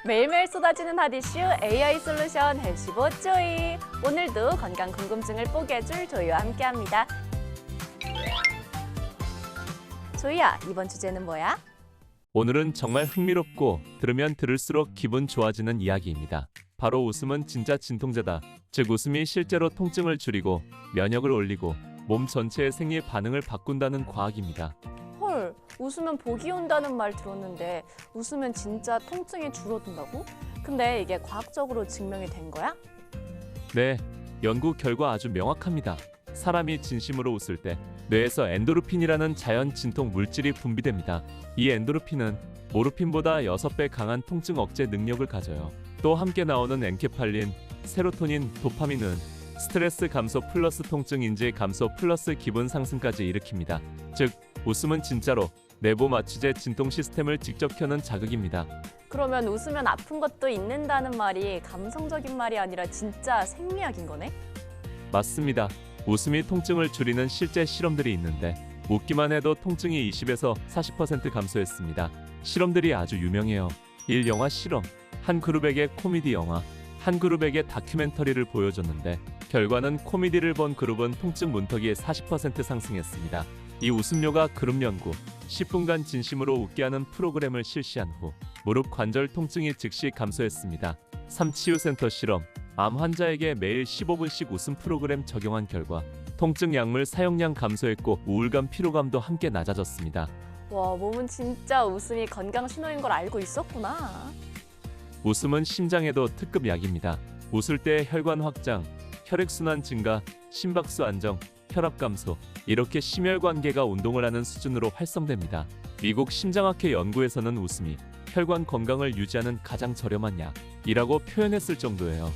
매일매일 쏟아지는 핫 이슈 AI 솔루션 헬시보 조이. 오늘도 건강 궁금증을 뽀개줄 조이와 함께합니다. 조이야, 이번 주제는 뭐야? 오늘은 정말 흥미롭고 들으면 들을수록 기분 좋아지는 이야기입니다. 바로 웃음은 진짜 진통제다. 즉 웃음이 실제로 통증을 줄이고 면역을 올리고 몸 전체의 생리 반응을 바꾼다는 과학입니다. 헐, 웃으면 복이 온다는 말 들었는데 웃으면 진짜 통증이 줄어든다고? 근데 이게 과학적으로 증명이 된 거야? 네, 연구 결과 아주 명확합니다. 사람이 진심으로 웃을 때 뇌에서 엔도르핀이라는 자연 진통 물질이 분비됩니다. 이 엔도르핀은 모르핀보다 6배 강한 통증 억제 능력을 가져요. 또 함께 나오는 엔케팔린, 세로토닌, 도파민은 스트레스 감소 플러스 통증 인지 감소 플러스 기분 상승까지 일으킵니다. 즉, 웃음은 진짜로 내부 마취제 진통 시스템을 직접 켜는 자극입니다. 그러면 웃으면 아픈 것도 잊는다는 말이 감성적인 말이 아니라 진짜 생리학인 거네? 맞습니다. 웃음이 통증을 줄이는 실제 실험들이 있는데 웃기만 해도 통증이 20에서 40% 감소했습니다. 실험들이 아주 유명해요. 1영화 실험, 한 그룹에게 코미디 영화, 한 그룹에게 다큐멘터리를 보여줬는데 결과는 코미디를 본 그룹은 통증 문턱이 40% 상승했습니다. 이 웃음요가 그룹 연구, 10분간 진심으로 웃게 하는 프로그램을 실시한 후 무릎 관절 통증이 즉시 감소했습니다. 3치유센터 실험, 암 환자에게 매일 15분씩 웃음 프로그램 적용한 결과 통증 약물 사용량 감소했고 우울감, 피로감도 함께 낮아졌습니다. 와, 몸은 진짜 웃음이 건강 신호인 걸 알고 있었구나. 웃음은 심장에도 특급 약입니다. 웃을 때 혈관 확장, 혈액순환 증가, 심박수 안정, 혈압 감소, 이렇게 심혈관계가 운동을 하는 수준으로 활성됩니다. 미국 심장학회 연구에서는 웃음이 혈관 건강을 유지하는 가장 저렴한 약이라고 표현했을 정도예요.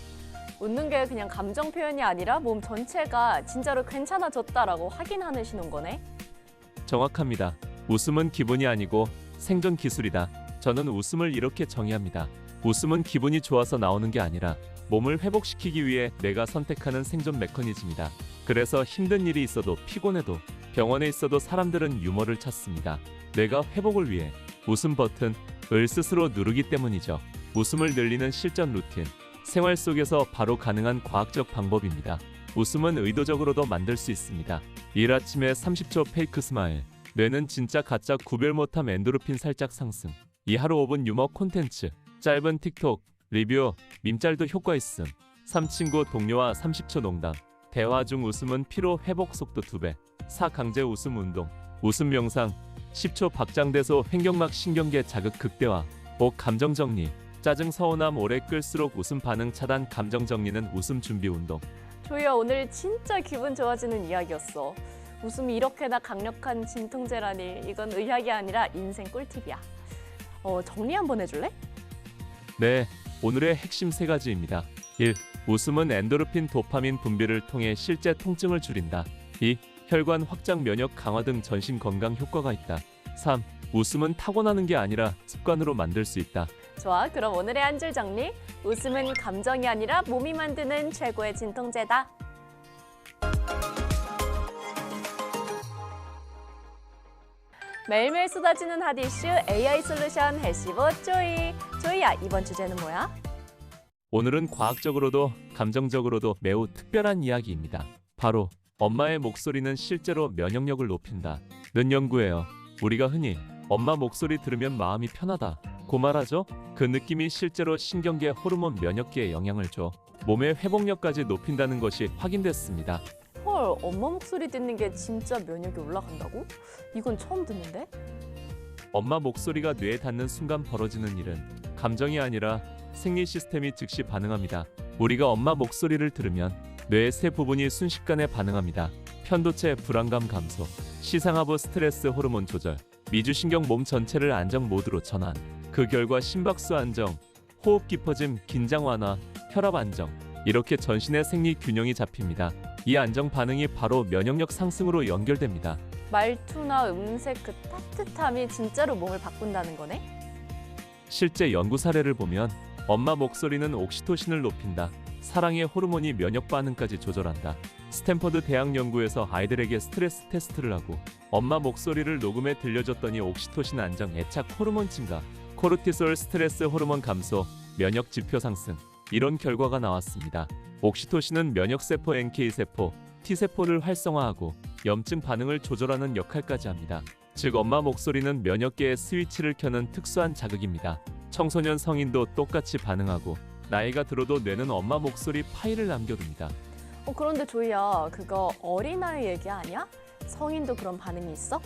웃는 게 그냥 감정 표현이 아니라 몸 전체가 진짜로 괜찮아졌다라고 확인하는 신호인 거네. 정확합니다. 웃음은 기분이 아니고 생존 기술이다. 저는 웃음을 이렇게 정의합니다. 웃음은 기분이 좋아서 나오는 게 아니라 몸을 회복시키기 위해 내가 선택하는 생존 메커니즘이다. 그래서 힘든 일이 있어도 피곤해도 병원에 있어도 사람들은 유머를 찾습니다. 뇌가 회복을 위해 웃음 버튼을 스스로 누르기 때문이죠. 웃음을 늘리는 실전 루틴, 생활 속에서 바로 가능한 과학적 방법입니다. 웃음은 의도적으로도 만들 수 있습니다. 이일 아침에 30초 페이크 스마일, 뇌는 진짜 가짜 구별 못함 엔도르핀 살짝 상승. 이 하루 5분 유머 콘텐츠, 짧은 틱톡, 리뷰, 밈짤도 효과 있음. 3친구 동료와 30초 농담. 대화 중 웃음은 피로 회복 속도 2배. 4 강제 웃음 운동. 웃음 명상. 10초 박장대소 횡격막 신경계 자극 극대화. 5 감정 정리. 짜증 서운함 오래 끌수록 웃음 반응 차단. 감정 정리는 웃음 준비 운동. 조이야, 오늘 진짜 기분 좋아지는 이야기였어. 웃음이 이렇게나 강력한 진통제라니 이건 의학이 아니라 인생 꿀팁이야. 정리 한번 해줄래? 네, 오늘의 핵심 3가지입니다. 1. 웃음은 엔도르핀, 도파민 분비를 통해 실제 통증을 줄인다. 2. 혈관 확장, 면역 강화 등 전신 건강 효과가 있다. 3. 웃음은 타고나는 게 아니라 습관으로 만들 수 있다. 좋아, 그럼 오늘의 한 줄 정리. 웃음은 감정이 아니라 몸이 만드는 최고의 진통제다. 매일매일 쏟아지는 핫 이슈 AI 솔루션 헬시보 조이. 조이야, 이번 주제는 뭐야? 오늘은 과학적으로도 감정적으로도 매우 특별한 이야기입니다. 바로 엄마의 목소리는 실제로 면역력을 높인다는 연구예요. 우리가 흔히 엄마 목소리 들으면 마음이 편하다 고 말하죠. 그 느낌이 실제로 신경계, 호르몬, 면역계에 영향을 줘 몸의 회복력까지 높인다는 것이 확인됐습니다. 헐, 엄마 목소리 듣는 게 진짜 면역이 올라간다고? 이건 처음 듣는데? 엄마 목소리가 뇌에 닿는 순간 벌어지는 일은 감정이 아니라 생리 시스템이 즉시 반응합니다. 우리가 엄마 목소리를 들으면 뇌의 세 부분이 순식간에 반응합니다. 편도체 불안감 감소, 시상하부 스트레스 호르몬 조절, 미주신경 몸 전체를 안정 모드로 전환. 그 결과 심박수 안정, 호흡 깊어짐, 긴장 완화, 혈압 안정. 이렇게 전신의 생리 균형이 잡힙니다. 이 안정 반응이 바로 면역력 상승으로 연결됩니다. 말투나 음색 그 따뜻함이 진짜로 몸을 바꾼다는 거네? 실제 연구 사례를 보면 엄마 목소리는 옥시토신을 높인다. 사랑의 호르몬이 면역 반응까지 조절한다. 스탠퍼드 대학 연구에서 아이들에게 스트레스 테스트를 하고 엄마 목소리를 녹음해 들려줬더니 옥시토신 안정, 애착 호르몬 증가, 코르티솔 스트레스 호르몬 감소, 면역 지표 상승 이런 결과가 나왔습니다. 옥시토신은 면역세포 NK세포, T세포를 활성화하고 염증 반응을 조절하는 역할까지 합니다. 즉 엄마 목소리는 면역계의 스위치를 켜는 특수한 자극입니다. 청소년 성인도 똑같이 반응하고 나이가 들어도 뇌는 엄마 목소리 파일을 남겨둡니다. 그런데 조이야, 그거 어린아이 얘기 아니야? 성인도 그런 반응이 있어?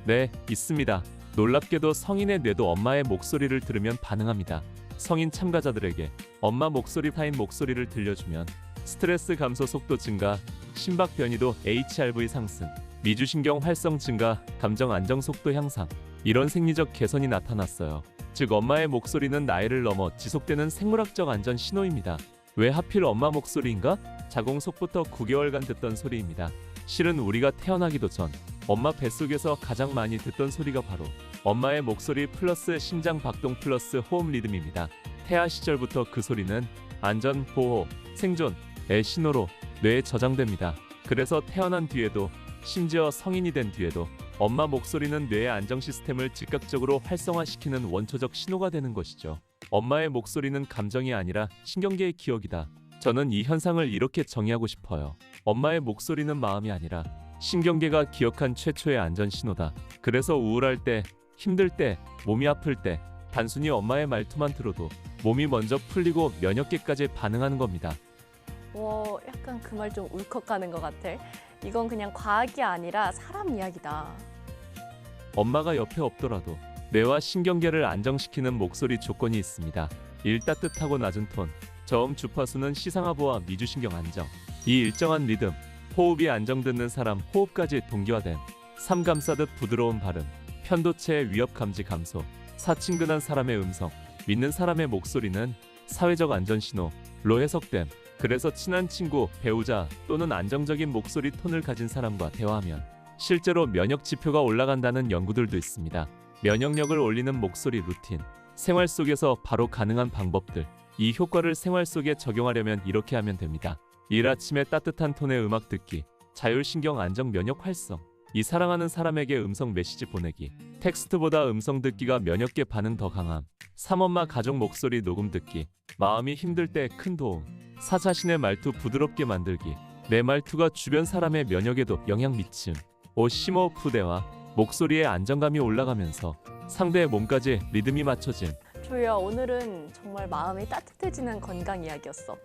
네, 있습니다. 놀랍게도 성인의 뇌도 엄마의 목소리를 들으면 반응합니다. 성인 참가자들에게 엄마 목소리 타인 목소리를 들려주면 스트레스 감소 속도 증가, 심박 변이도 HRV 상승, 미주신경 활성 증가, 감정 안정 속도 향상 이런 생리적 개선이 나타났어요. 즉 엄마의 목소리는 나이를 넘어 지속되는 생물학적 안전 신호입니다. 왜 하필 엄마 목소리인가? 자궁 속부터 9개월간 듣던 소리입니다. 실은 우리가 태어나기도 전 엄마 뱃속에서 가장 많이 듣던 소리가 바로 엄마의 목소리 플러스 심장 박동 플러스 호흡 리듬입니다. 태아 시절부터 그 소리는 안전, 보호, 생존의 신호로 뇌에 저장됩니다. 그래서 태어난 뒤에도 심지어 성인이 된 뒤에도 엄마 목소리는 뇌의 안정 시스템을 즉각적으로 활성화시키는 원초적 신호가 되는 것이죠. 엄마의 목소리는 감정이 아니라 신경계의 기억이다. 저는 이 현상을 이렇게 정의하고 싶어요. 엄마의 목소리는 마음이 아니라 신경계가 기억한 최초의 안전 신호다. 그래서 우울할 때, 힘들 때, 몸이 아플 때 단순히 엄마의 말투만 들어도 몸이 먼저 풀리고 면역계까지 반응하는 겁니다. 약간 그 말 좀 울컥하는 것 같아. 이건 그냥 과학이 아니라 사람 이야기다. 엄마가 옆에 없더라도 뇌와 신경계를 안정시키는 목소리 조건이 있습니다. 1. 따뜻하고 낮은 톤, 저음 주파수는 시상하부와 미주신경 안정, 2. 일정한 리듬, 호흡이 안정되는 사람 호흡까지 동기화됨, 3. 감싸듯 부드러운 발음, 편도체의 위협 감지 감소, 4. 친근한 사람의 음성, 믿는 사람의 목소리는 사회적 안전 신호로 해석됨. 그래서 친한 친구, 배우자 또는 안정적인 목소리 톤을 가진 사람과 대화하면 실제로 면역 지표가 올라간다는 연구들도 있습니다. 면역력을 올리는 목소리 루틴, 생활 속에서 바로 가능한 방법들. 이 효과를 생활 속에 적용하려면 이렇게 하면 됩니다. 1. 아침에 따뜻한 톤의 음악 듣기, 자율신경 안정 면역 활성. 2. 사랑하는 사람에게 음성 메시지 보내기, 텍스트보다 음성 듣기가 면역계 반응 더 강함. 3. 엄마 가족 목소리 녹음 듣기, 마음이 힘들 때 큰 도움. 4. 자신의 말투 부드럽게 만들기, 내 말투가 주변 사람의 면역에도 영향 미침. 5. 심호흡 대화, 목소리에 안정감이 올라가면서 상대의 몸까지 리듬이 맞춰짐. 조이야, 오늘은 정말 마음이 따뜻해지는 건강 이야기였어.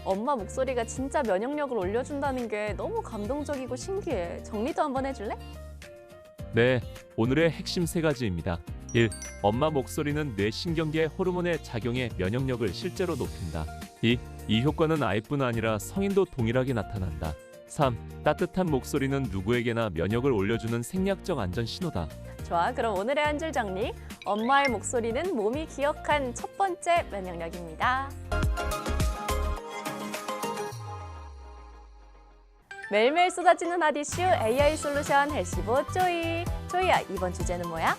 엄마 목소리가 진짜 면역력을 올려준다는 게 너무 감동적이고 신기해. 정리도 한번 해줄래? 네, 오늘의 핵심 3가지입니다. 1. 엄마 목소리는 뇌 신경계 호르몬의 작용에 면역력을 실제로 높인다. 2. 이 효과는 아이뿐 아니라 성인도 동일하게 나타난다. 3. 따뜻한 목소리는 누구에게나 면역을 올려주는 생리학적 안전 신호다. 좋아, 그럼 오늘의 한 줄 정리. 엄마의 목소리는 몸이 기억한 첫 번째 면역력입니다. 매일매일 쏟아지는 핫 이슈 AI 솔루션 헬시보 조이. 조이야, 이번 주제는 뭐야?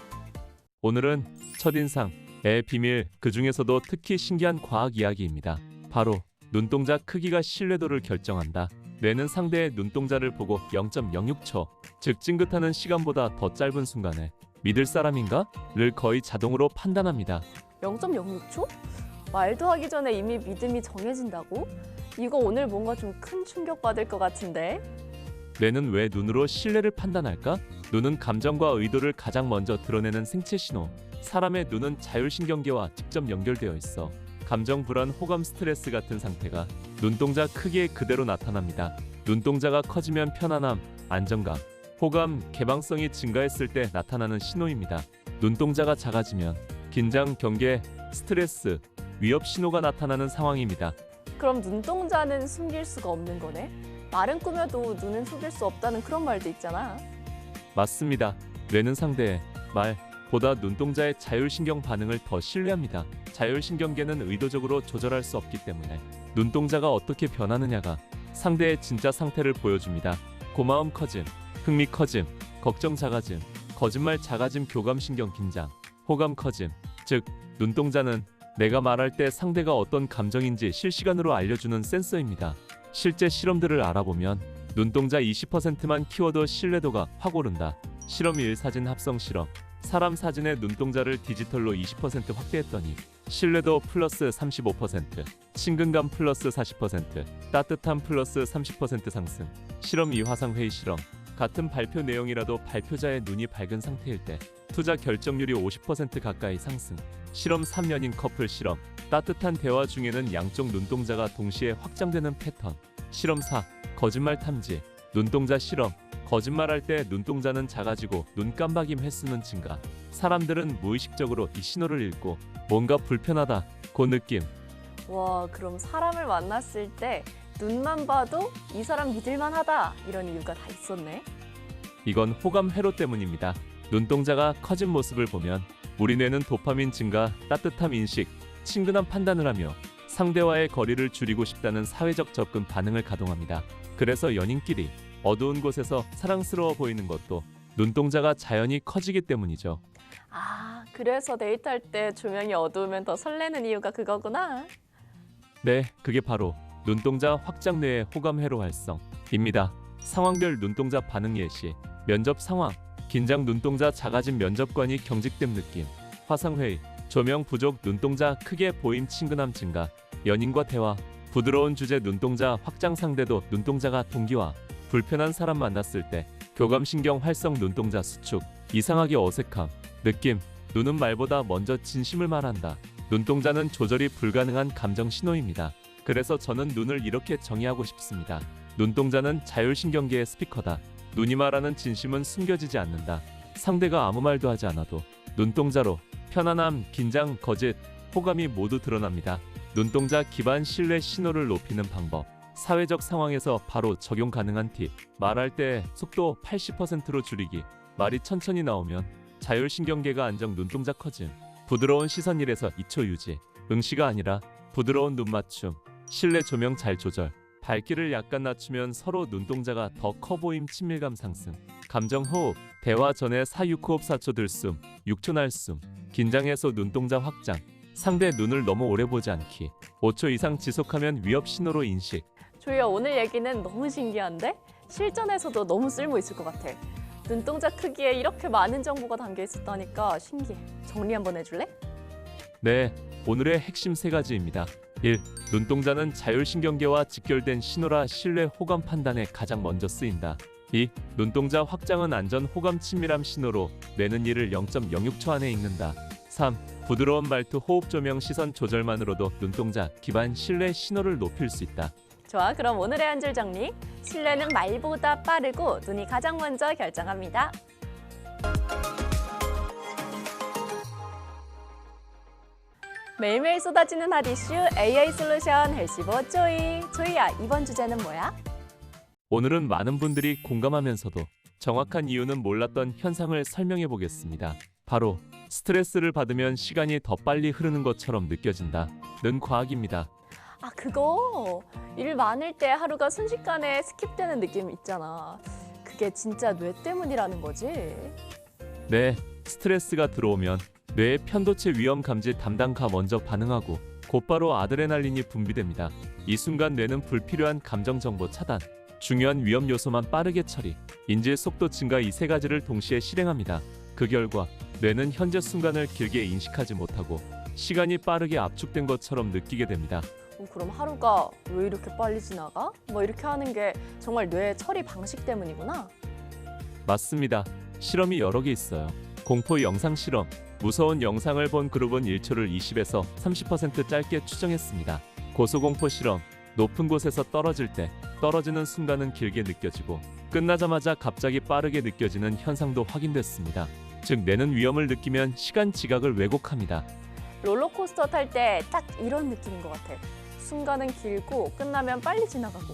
오늘은 첫인상의 비밀, 그 중에서도 특히 신기한 과학 이야기입니다. 바로 눈동자 크기가 신뢰도를 결정한다. 뇌는 상대의 눈동자를 보고 0.06초, 즉 찡긋하는 시간보다 더 짧은 순간에 믿을 사람인가?를 거의 자동으로 판단합니다. 0.06초? 말도 하기 전에 이미 믿음이 정해진다고? 이거 오늘 뭔가 좀 큰 충격받을 것 같은데? 뇌는 왜 눈으로 신뢰를 판단할까? 눈은 감정과 의도를 가장 먼저 드러내는 생체 신호. 사람의 눈은 자율신경계와 직접 연결되어 있어. 감정 불안, 호감, 스트레스 같은 상태가 눈동자 크기에 그대로 나타납니다. 눈동자가 커지면 편안함, 안정감, 호감, 개방성이 증가했을 때 나타나는 신호입니다. 눈동자가 작아지면 긴장, 경계, 스트레스, 위협 신호가 나타나는 상황입니다. 그럼 눈동자는 숨길 수가 없는 거네? 말은 꾸며도 눈은 속일 수 없다는 그런 말도 있잖아. 맞습니다. 뇌는 상대의 말보다 눈동자의 자율신경 반응을 더 신뢰합니다. 자율신경계는 의도적으로 조절할 수 없기 때문에 눈동자가 어떻게 변하느냐가 상대의 진짜 상태를 보여줍니다. 고마움 커짐, 흥미 커짐, 걱정 작아짐, 거짓말 작아짐, 교감신경 긴장, 호감 커짐. 즉, 눈동자는 내가 말할 때 상대가 어떤 감정인지 실시간으로 알려주는 센서입니다. 실제 실험들을 알아보면 눈동자 20%만 키워도 신뢰도가 확 오른다. 실험 1. 사진 합성 실험. 사람 사진의 눈동자를 디지털로 20% 확대했더니 신뢰도 플러스 35%, 친근감 플러스 40%, 따뜻함 플러스 30% 상승. 실험 2화상회의 실험. 같은 발표 내용이라도 발표자의 눈이 밝은 상태일 때 투자 결정률이 50% 가까이 상승. 실험 3년인 커플 실험. 따뜻한 대화 중에는 양쪽 눈동자가 동시에 확장되는 패턴. 실험 4. 거짓말 탐지. 눈동자 실험. 거짓말할 때 눈동자는 작아지고 눈 깜박임 횟수는 증가. 사람들은 무의식적으로 이 신호를 읽고 뭔가 불편하다 그 느낌. 와, 그럼 사람을 만났을 때 눈만 봐도 이 사람 믿을만하다 이런 이유가 다 있었네. 이건 호감 회로 때문입니다. 눈동자가 커진 모습을 보면 우리 뇌는 도파민 증가, 따뜻함 인식, 친근한 판단을 하며 상대와의 거리를 줄이고 싶다는 사회적 접근 반응을 가동합니다. 그래서 연인끼리 어두운 곳에서 사랑스러워 보이는 것도 눈동자가 자연히 커지기 때문이죠. 아, 그래서 데이트할 때 조명이 어두우면 더 설레는 이유가 그거구나. 네, 그게 바로 눈동자 확장 뇌의 호감 회로 활성입니다. 상황별 눈동자 반응 예시. 면접 상황. 긴장 눈동자 작아진 면접관이 경직됨 느낌. 화상회의. 조명 부족 눈동자 크게 보임 친근함 증가. 연인과 대화. 부드러운 주제 눈동자 확장 상대도 눈동자가 동기화. 불편한 사람 만났을 때 교감신경 활성 눈동자 수축. 이상하게 어색함. 느낌. 눈은 말보다 먼저 진심을 말한다. 눈동자는 조절이 불가능한 감정 신호입니다. 그래서 저는 눈을 이렇게 정의하고 싶습니다. 눈동자는 자율신경계의 스피커다. 눈이 말하는 진심은 숨겨지지 않는다. 상대가 아무 말도 하지 않아도 눈동자로 편안함, 긴장, 거짓, 호감이 모두 드러납니다. 눈동자 기반 신뢰 신호를 높이는 방법. 사회적 상황에서 바로 적용 가능한 팁. 말할 때 속도 80%로 줄이기. 말이 천천히 나오면 자율신경계가 안정 눈동자 커짐. 부드러운 시선 1에서 2초 유지. 응시가 아니라 부드러운 눈 맞춤. 실내 조명 잘 조절. 밝기를 약간 낮추면 서로 눈동자가 더 커 보임 친밀감 상승. 감정 호흡. 대화 전에 4-6호흡 4초 들숨, 6초 날숨. 긴장해서 눈동자 확장. 상대 눈을 너무 오래 보지 않기. 5초 이상 지속하면 위협 신호로 인식. 조이야, 오늘 얘기는 너무 신기한데? 실전에서도 너무 쓸모 있을 것 같아. 눈동자 크기에 이렇게 많은 정보가 담겨 있었다니까 신기해. 정리 한번 해줄래? 네, 오늘의 핵심 3가지입니다. 1. 눈동자는 자율신경계와 직결된 신호라 신뢰 호감 판단에 가장 먼저 쓰인다. 2. 눈동자 확장은 안전 호감 친밀함 신호로 뇌는 이를 0.06초 안에 읽는다. 3. 부드러운 말투 호흡 조명 시선 조절만으로도 눈동자 기반 신뢰 신호를 높일 수 있다. 좋아, 그럼 오늘의 한 줄 정리. 신뢰는 말보다 빠르고 눈이 가장 먼저 결정합니다. 매일매일 쏟아지는 핫 이슈 AI 솔루션 헬시보 조이. 조이야, 이번 주제는 뭐야? 오늘은 많은 분들이 공감하면서도 정확한 이유는 몰랐던 현상을 설명해 보겠습니다. 바로 스트레스를 받으면 시간이 더 빨리 흐르는 것처럼 느껴진다는 과학입니다. 아, 그거 일 많을 때 하루가 순식간에 스킵되는 느낌 있잖아. 그게 진짜 뇌 때문이라는 거지? 네, 스트레스가 들어오면 뇌의 편도체 위험 감지 담당가 먼저 반응하고 곧바로 아드레날린이 분비됩니다. 이 순간 뇌는 불필요한 감정 정보 차단, 중요한 위험 요소만 빠르게 처리, 인지 속도 증가 이 3가지를 동시에 실행합니다. 그 결과 뇌는 현재 순간을 길게 인식하지 못하고 시간이 빠르게 압축된 것처럼 느끼게 됩니다. 그럼 하루가 왜 이렇게 빨리 지나가? 뭐 이렇게 하는 게 정말 뇌의 처리 방식 때문이구나. 맞습니다. 실험이 여러 개 있어요. 공포 영상 실험. 무서운 영상을 본 그룹은 1초를 20에서 30% 짧게 추정했습니다. 고소공포 실험. 높은 곳에서 떨어질 때 떨어지는 순간은 길게 느껴지고 끝나자마자 갑자기 빠르게 느껴지는 현상도 확인됐습니다. 즉 뇌는 위험을 느끼면 시간 지각을 왜곡합니다. 롤러코스터 탈 때 딱 이런 느낌인 것 같아. 순간은 길고 끝나면 빨리 지나가고.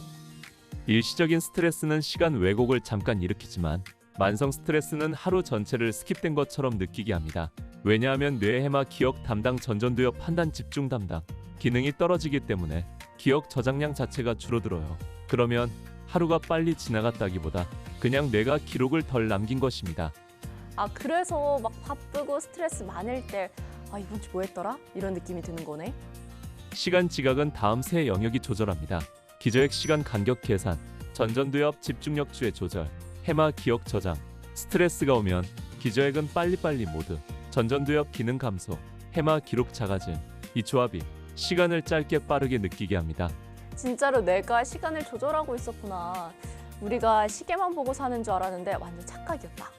일시적인 스트레스는 시간 왜곡을 잠깐 일으키지만 만성 스트레스는 하루 전체를 스킵된 것처럼 느끼게 합니다. 왜냐하면 뇌 해마 기억 담당 전전두엽 판단 집중 담당 기능이 떨어지기 때문에 기억 저장량 자체가 줄어들어요. 그러면 하루가 빨리 지나갔다기보다 그냥 뇌가 기록을 덜 남긴 것입니다. 아, 그래서 막 바쁘고 스트레스 많을 때 이번 주 뭐 했더라? 이런 느낌이 드는 거네. 시간 지각은 다음 세 영역이 조절합니다. 기저액 시간 간격 계산, 전전두엽 집중력 주의 조절, 해마 기억 저장. 스트레스가 오면 기저액은 빨리빨리 모드, 전전두엽 기능 감소, 해마 기록 작아짐. 이 조합이 시간을 짧게 빠르게 느끼게 합니다. 진짜로 뇌가 시간을 조절하고 있었구나. 우리가 시계만 보고 사는 줄 알았는데 완전 착각이었다.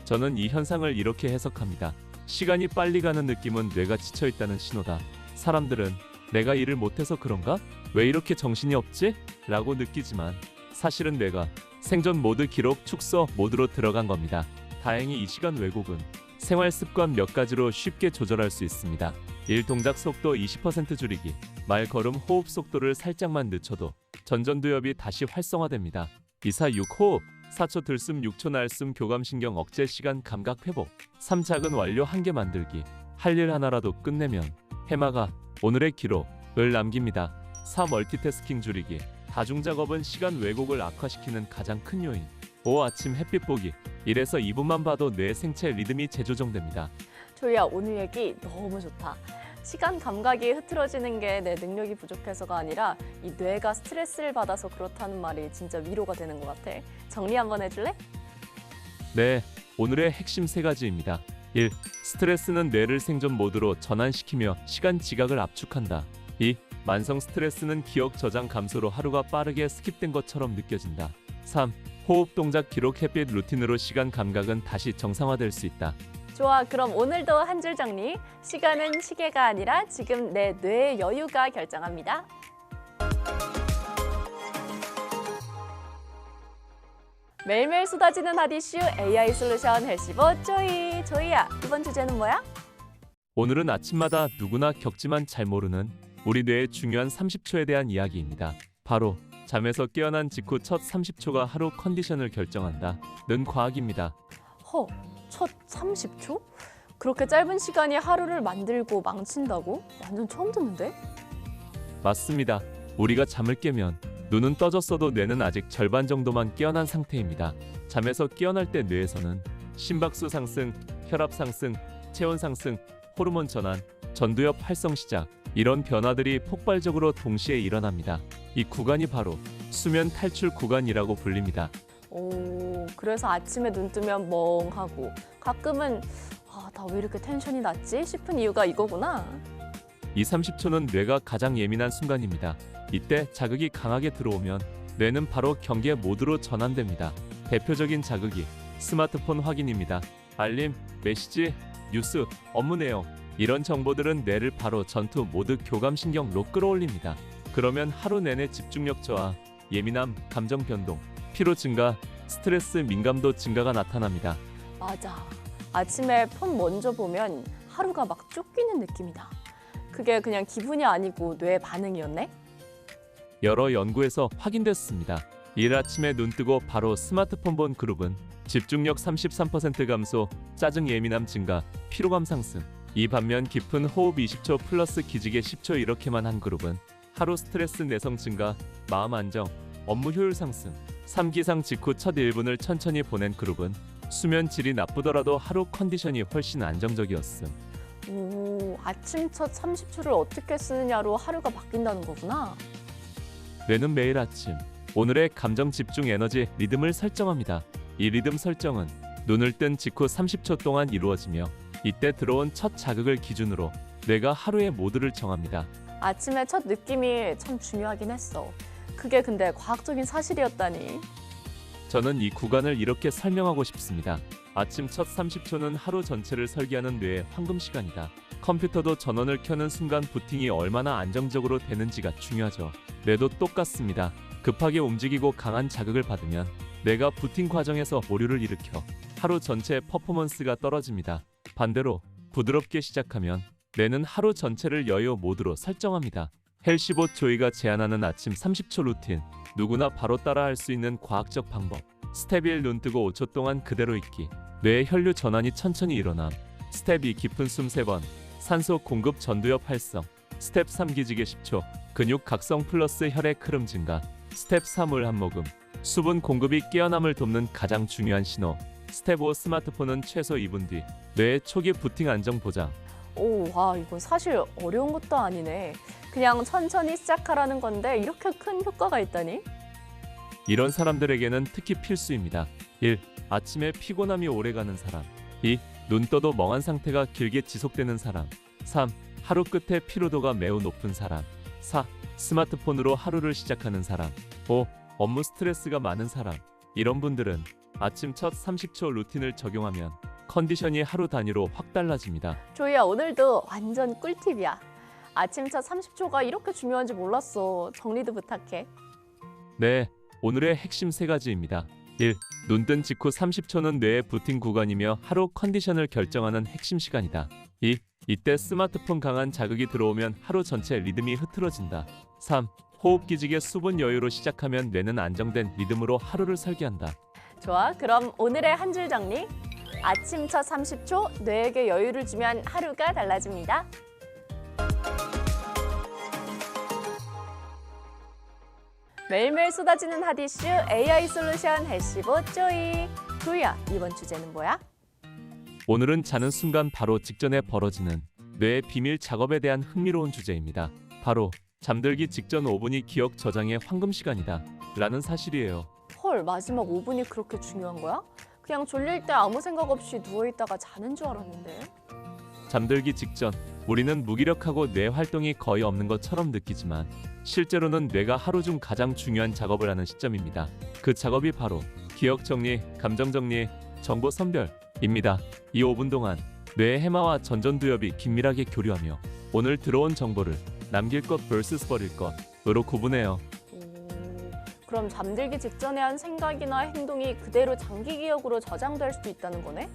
저는 이 현상을 이렇게 해석합니다. 시간이 빨리 가는 느낌은 뇌가 지쳐있다는 신호다. 사람들은 내가 일을 못해서 그런가? 왜 이렇게 정신이 없지? 라고 느끼지만 사실은 뇌가 생존 모드 기록 축소 모드로 들어간 겁니다. 다행히 이 시간 왜곡은 생활 습관 몇 가지로 쉽게 조절할 수 있습니다. 1. 동작 속도 20% 줄이기. 말, 걸음, 호흡 속도를 살짝만 늦춰도 전전두엽이 다시 활성화됩니다. 2. 4. 6. 호흡. 4초 들숨 6초 날숨 교감신경 억제 시간 감각 회복. 3. 작은 완료 1개 만들기. 할 일 하나라도 끝내면 해마가 오늘의 기록을 남깁니다. 4. 멀티태스킹 줄이기. 다중작업은 시간 왜곡을 악화시키는 가장 큰 요인. 5. 아침 햇빛 보기. 1에서 2분만 봐도 뇌 생체 리듬이 재조정됩니다. 조이야, 오늘 얘기 너무 좋다. 시간 감각이 흐트러지는 게 내 능력이 부족해서가 아니라 이 뇌가 스트레스를 받아서 그렇다는 말이 진짜 위로가 되는 것 같아. 정리 한번 해줄래? 네, 오늘의 핵심 3가지입니다. 1. 스트레스는 뇌를 생존 모드로 전환시키며 시간 지각을 압축한다. 2. 만성 스트레스는 기억 저장 감소로 하루가 빠르게 스킵된 것처럼 느껴진다. 3. 호흡 동작 기록 햇빛 루틴으로 시간 감각은 다시 정상화될 수 있다. 좋아, 그럼 오늘도 한 줄 정리. 시간은 시계가 아니라 지금 내 뇌의 여유가 결정합니다. 매일매일 쏟아지는 핫 이슈 AI 솔루션 헬시보 조이. 조이야, 이번 주제는 뭐야? 오늘은 아침마다 누구나 겪지만 잘 모르는 우리 뇌의 중요한 30초에 대한 이야기입니다. 바로 잠에서 깨어난 직후 첫 30초가 하루 컨디션을 결정한다는 과학입니다. 첫 30초? 그렇게 짧은 시간이 하루를 만들고 망친다고? 완전 처음 듣는데? 맞습니다. 우리가 잠을 깨면 눈은 떠졌어도 뇌는 아직 절반 정도만 깨어난 상태입니다. 잠에서 깨어날 때 뇌에서는 심박수 상승, 혈압 상승, 체온 상승, 호르몬 전환, 전두엽 활성 시작 이런 변화들이 폭발적으로 동시에 일어납니다. 이 구간이 바로 수면 탈출 구간이라고 불립니다. 오, 그래서 아침에 눈 뜨면 멍하고 가끔은 나 왜 이렇게 텐션이 낮지 싶은 이유가 이거구나. 이 30초는 뇌가 가장 예민한 순간입니다. 이때 자극이 강하게 들어오면 뇌는 바로 경계 모드로 전환됩니다. 대표적인 자극이 스마트폰 확인입니다. 알림, 메시지, 뉴스, 업무 내용 이런 정보들은 뇌를 바로 전투 모드 교감신경로 끌어올립니다. 그러면 하루 내내 집중력 저하, 예민함, 감정 변동, 피로 증가, 스트레스 민감도 증가가 나타납니다. 맞아. 아침에 폰 먼저 보면 하루가 막 쫓기는 느낌이다. 그게 그냥 기분이 아니고 뇌 반응이었네? 여러 연구에서 확인됐습니다. 이일 아침에 눈 뜨고 바로 스마트폰 본 그룹은 집중력 33% 감소, 짜증 예민함 증가, 피로감 상승. 이 반면 깊은 호흡 20초 플러스 기지개 10초 이렇게만 한 그룹은 하루 스트레스 내성 증가, 마음 안정, 업무 효율 상승. 3기상 직후 첫 1분을 천천히 보낸 그룹은 수면 질이 나쁘더라도 하루 컨디션이 훨씬 안정적이었음. 오, 아침 첫 30초를 어떻게 쓰느냐로 하루가 바뀐다는 거구나. 뇌는 매일 아침 오늘의 감정 집중 에너지 리듬을 설정합니다. 이 리듬 설정은 눈을 뜬 직후 30초 동안 이루어지며 이때 들어온 첫 자극을 기준으로 뇌가 하루의 모드를 정합니다. 아침에 첫 느낌이 참 중요하긴 했어. 그게 근데 과학적인 사실이었다니. 저는 이 구간을 이렇게 설명하고 싶습니다. 아침 첫 30초는 하루 전체를 설계하는 뇌의 황금 시간이다. 컴퓨터도 전원을 켜는 순간 부팅이 얼마나 안정적으로 되는지가 중요하죠. 뇌도 똑같습니다. 급하게 움직이고 강한 자극을 받으면 뇌가 부팅 과정에서 오류를 일으켜 하루 전체의 퍼포먼스가 떨어집니다. 반대로 부드럽게 시작하면 뇌는 하루 전체를 여유 모드로 설정합니다. 헬시보 조이가 제안하는 아침 30초 루틴. 누구나 바로 따라할 수 있는 과학적 방법. 스텝 1 눈 뜨고 5초 동안 그대로 있기. 뇌의 혈류 전환이 천천히 일어남. 스텝 2 깊은 숨 3번. 산소 공급 전두엽 활성. 스텝 3 기지개 10초. 근육 각성 플러스 혈액 흐름 증가. 스텝 4 물 한 모금. 수분 공급이 깨어남을 돕는 가장 중요한 신호. 스텝 5 스마트폰은 최소 2분 뒤. 뇌의 초기 부팅 안정 보장. 오, 이건 사실 어려운 것도 아니네. 그냥 천천히 시작하라는 건데 이렇게 큰 효과가 있다니? 이런 사람들에게는 특히 필수입니다. 1. 아침에 피곤함이 오래가는 사람. 2. 눈 떠도 멍한 상태가 길게 지속되는 사람. 3. 하루 끝에 피로도가 매우 높은 사람. 4. 스마트폰으로 하루를 시작하는 사람. 5. 업무 스트레스가 많은 사람. 이런 분들은 아침 첫 30초 루틴을 적용하면 컨디션이 하루 단위로 확 달라집니다. 조이야, 오늘도 완전 꿀팁이야. 아침 첫 30초가 이렇게 중요한지 몰랐어. 정리도 부탁해. 네, 오늘의 핵심 3가지입니다. 1. 눈 뜬 직후 30초는 뇌의 부팅 구간이며 하루 컨디션을 결정하는 핵심 시간이다. 2. 이때 스마트폰 강한 자극이 들어오면 하루 전체 리듬이 흐트러진다. 3. 호흡 기지개 수분 여유로 시작하면 뇌는 안정된 리듬으로 하루를 설계한다. 좋아, 그럼 오늘의 한 줄 정리. 아침 첫 30초, 뇌에게 여유를 주면 하루가 달라집니다. 매일매일 쏟아지는 핫 이슈 AI 솔루션 해시보 쪼이. 조이야, 이번 주제는 뭐야? 오늘은 자는 순간 바로 직전에 벌어지는 뇌의 비밀 작업에 대한 흥미로운 주제입니다. 바로 잠들기 직전 5분이 기억 저장의 황금 시간이다 라는 사실이에요. 헐, 마지막 5분이 그렇게 중요한 거야? 그냥 졸릴 때 아무 생각 없이 누워있다가 자는 줄 알았는데. 잠들기 직전 우리는 무기력하고 뇌 활동이 거의 없는 것처럼 느끼지만 실제로는 뇌가 하루 중 가장 중요한 작업을 하는 시점입니다. 그 작업이 바로 기억 정리, 감정 정리, 정보 선별입니다. 이 5분 동안 뇌의 해마와 전전두엽이 긴밀하게 교류하며 오늘 들어온 정보를 남길 것 vs 버릴 것으로 구분해요. 그럼 잠들기 직전에 한 생각이나 행동이 그대로 장기 기억으로 저장될 수도 있다는 거네?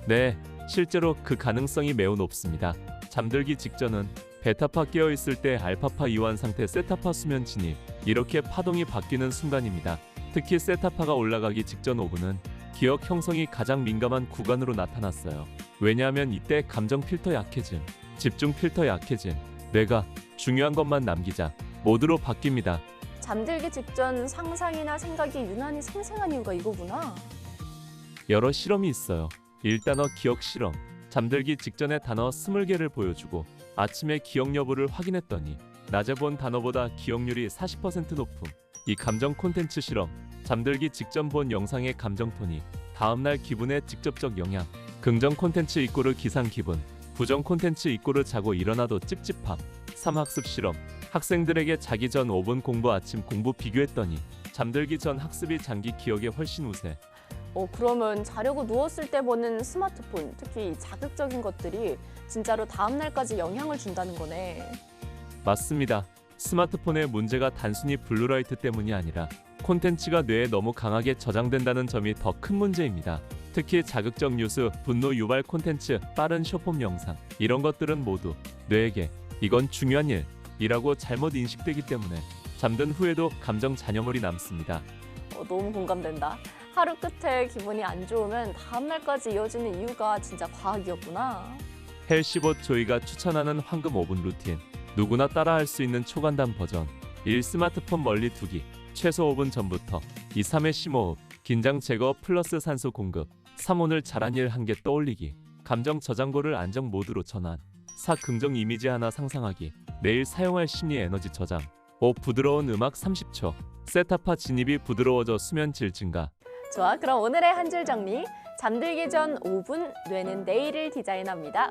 네, 실제로 그 가능성이 매우 높습니다. 잠들기 직전은 베타파 깨어있을 때 알파파 이완 상태 세타파 수면 진입, 이렇게 파동이 바뀌는 순간입니다. 특히 세타파가 올라가기 직전 5분은 기억 형성이 가장 민감한 구간으로 나타났어요. 왜냐하면 이때 감정 필터 약해짐, 집중 필터 약해짐, 뇌가 중요한 것만 남기자 모드로 바뀝니다. 잠들기 직전 상상이나 생각이 유난히 생생한 이유가 이거구나. 여러 실험이 있어요. 1단어 기억 실험. 잠들기 직전에 단어 20개를 보여주고 아침에 기억 여부를 확인했더니 낮에 본 단어보다 기억률이 40% 높음. 이 감정 콘텐츠 실험. 잠들기 직전 본 영상의 감정 톤이 다음날 기분에 직접적 영향. 긍정 콘텐츠 이꼬르 기상 기분, 부정 콘텐츠 이꼬르 자고 일어나도 찝찝함. 3학습 실험. 학생들에게 자기 전 5분 공부 아침 공부 비교했더니 잠들기 전 학습이 장기 기억에 훨씬 우세. 그러면 자려고 누웠을 때 보는 스마트폰, 특히 자극적인 것들이 진짜로 다음 날까지 영향을 준다는 거네. 맞습니다. 스마트폰의 문제가 단순히 블루라이트 때문이 아니라 콘텐츠가 뇌에 너무 강하게 저장된다는 점이 더 큰 문제입니다. 특히 자극적 뉴스, 분노 유발 콘텐츠, 빠른 쇼폼 영상, 이런 것들은 모두 뇌에게 이건 중요한 일이라고 잘못 인식되기 때문에 잠든 후에도 감정 잔여물이 남습니다. 너무 공감된다. 하루 끝에 기분이 안 좋으면 다음 날까지 이어지는 이유가 진짜 과학이었구나. 헬시봇 조이가 추천하는 황금 5분 루틴. 누구나 따라할 수 있는 초간단 버전. 1. 스마트폰 멀리 두기. 최소 5분 전부터. 2. 3회 심호흡. 긴장 제거 플러스 산소 공급. 3. 오늘 잘한 일 1개 떠올리기. 감정 저장고를 안정 모드로 전환. 4. 긍정 이미지 하나 상상하기. 내일 사용할 심리 에너지 저장. 5. 부드러운 음악 30초. 세타파 진입이 부드러워져 수면 질 증가. 좋아, 그럼 오늘의 한 줄 정리. 잠들기 전 5분, 뇌는 내일을 디자인합니다.